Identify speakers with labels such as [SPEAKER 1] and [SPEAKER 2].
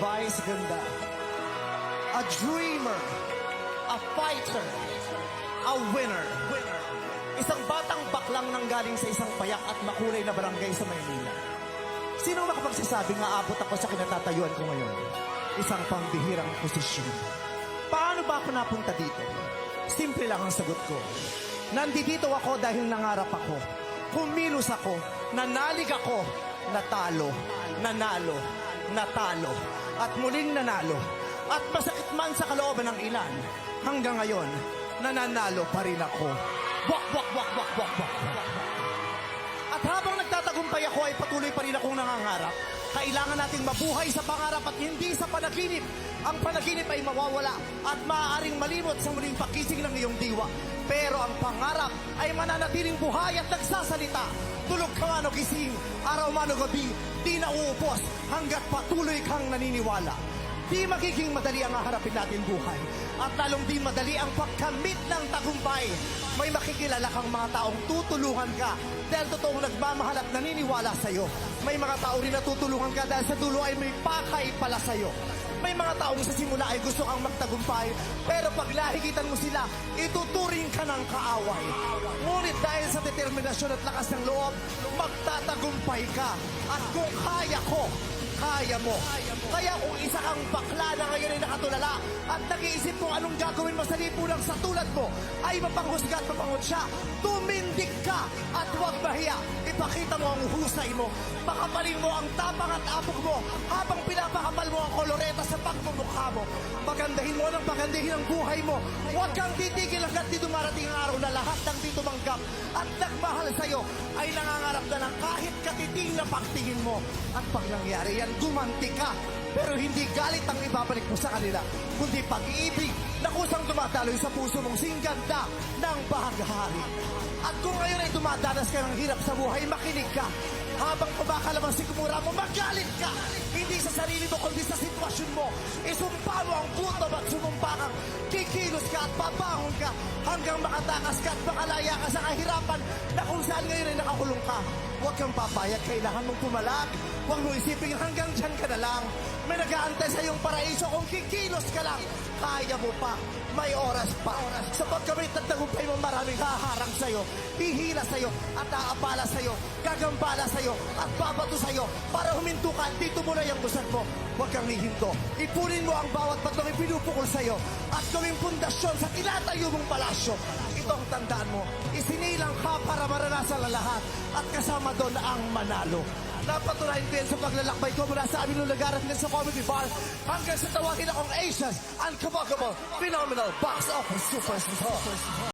[SPEAKER 1] Vice ganda. A dreamer, a fighter, a winner. Isang batang baklang nanggaling sa isang payak at makulay na barangay sa Maynila. Sino makapagsasabi nga abot ako sa kinatatayuan ko ngayon? Isang pambihirang posisyon. Paano ba ako napunta dito? Simple lang ang sagot ko. Nandito ako dahil nangarap ako. Kumilos ako, nanalig ako, natalo, nanalo, natalo, at muling nanalo. At masakit man sa kalooban ng ilan, hanggang ngayon, nananalo pa rin ako. Wak, wak, wak, wak, wak, wak. At habang nagtatagumpay ako ay patuloy pa rin akong nangangarap. Kailangan nating mabuhay sa pangarap at hindi sa panaginip. Ang panaginip ay mawawala at maaaring malimot sa muling pakising ng iyong diwa. Pero ang pangarap ay mananatiling buhay at nagsasalita. Tulog ka man o gising, araw man o gabi, di nauupos hanggat patuloy kang naniniwala. Di magiging madali ang haharapin natin buhay at lalong di madali ang pagkamit ng tagumpay. May makikilala kang mga taong tutulungan ka dahil totoong nagmamahal at naniniwala sa'yo. May mga tao rin na tutulungan ka dahil sa dulo ay may pakay pala sa'yo. May mga taong sa simula ay gusto kang magtagumpay pero pag nahigitan mo sila, ituturing ka ng kaaway. Ngunit dahil sa determinasyon at lakas ng loob, magtatagumpay ka. At kung kaya ko, kaya mo. Kaya kung isa kang bakla na ngayon ay nakatulala at nag-iisip kung anong gagawin mo sa lipunang sa tulad mo, ay mapanghusga at mapangunsya, tumindig ka at huwag mahiya. Ipakita mo ang husay mo. Pakapaling mo ang tapang at apog mo habang pinapakapal mo ang koloreta sa pagmumukha mo. Pagandahin mo ng pagandahin ang buhay mo. Huwag kang titigil hanggat di dumarating ang araw na lahat ng di tumanggap at nagmahal sa'yo ay nangangarap na ng kahit katiting na pagtingin mo. At pag nangyari yan, gumanti ka. Pero hindi galit ang ibabalik mo sa kanila, kundi pag-ibig na kusang dumadaloy sa puso mong singganda ng bahaghari. At kung ngayon ay dumadanas ka ng hirap sa buhay, makinig ka. Habang kumakalabang sikmura mo, magalit ka. Hindi sa sarili mo, kundi sa sitwasyon mo. Isumpa mo ang gutom at sumumpa kang kikilos ka at babangon ka hanggang makatakas ka at makalaya ka sa kahirapan na kung saan ngayon ay nakakulong ka. Huwag kang papayag, kailangan mong pumalag. Huwag mo isipin hanggang dyan ka na lang. May nag-aantay sa iyong paraiso kung kikilos ka lang. Kaya mo pa, may oras pa. Sa pagkamit at tagumpay mo, maraming haharang sa'yo, hihila sa'yo, at aapala sa'yo, gagambala sa'yo, at babato sa'yo para huminto ka at dito mo na yung gusan mo. Huwag kang hihinto. Ipunin mo ang bawat batong ipinupukol sa'yo at gawing pundasyon sa tinatayo mong palasyo. Ito ang tandaan mo. Isinilang ka para maranasan ang lahat at kasama doon ang manalo. Napatunayan ko yan sa paglalakbay ko mula sa aming lugar at sa comedy bar hanggang sa tawagin akong Asia's Uncoverable Phenomenal Box Office Superstar.